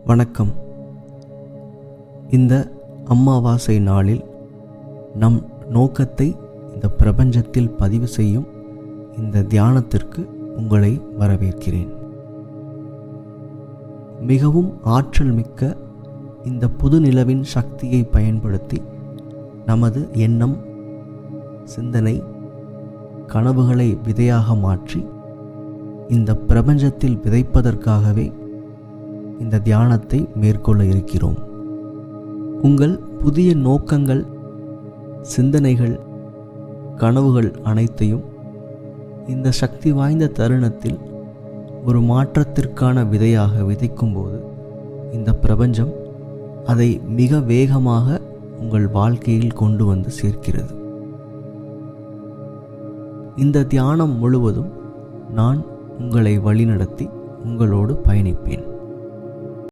வணக்கம். இந்த அமாவாசை நாளில் நம் நோக்கத்தை இந்த பிரபஞ்சத்தில் பதிவு செய்யும் இந்த தியானத்திற்கு உங்களை வரவேற்கிறேன். மிகவும் ஆற்றல் மிக்க இந்த புது நிலவின் சக்தியை பயன்படுத்தி நமது எண்ணம், சிந்தனை, கனவுகளை விதையாக மாற்றி இந்த பிரபஞ்சத்தில் விதைப்பதற்காகவே இந்த தியானத்தை மேற்கொள்ள இருக்கிறோம். உங்கள் புதிய நோக்கங்கள், சிந்தனைகள், கனவுகள் அனைத்தையும் இந்த சக்தி வாய்ந்த தருணத்தில் ஒரு மாற்றத்திற்கான விதையாக விதைக்கும்போது இந்த பிரபஞ்சம் அதை மிக வேகமாக உங்கள் வாழ்க்கையில் கொண்டு வந்து சேர்க்கிறது. இந்த தியானம் முழுவதும் நான் உங்களை வழிநடத்தி உங்களோடு பயணிப்பேன்.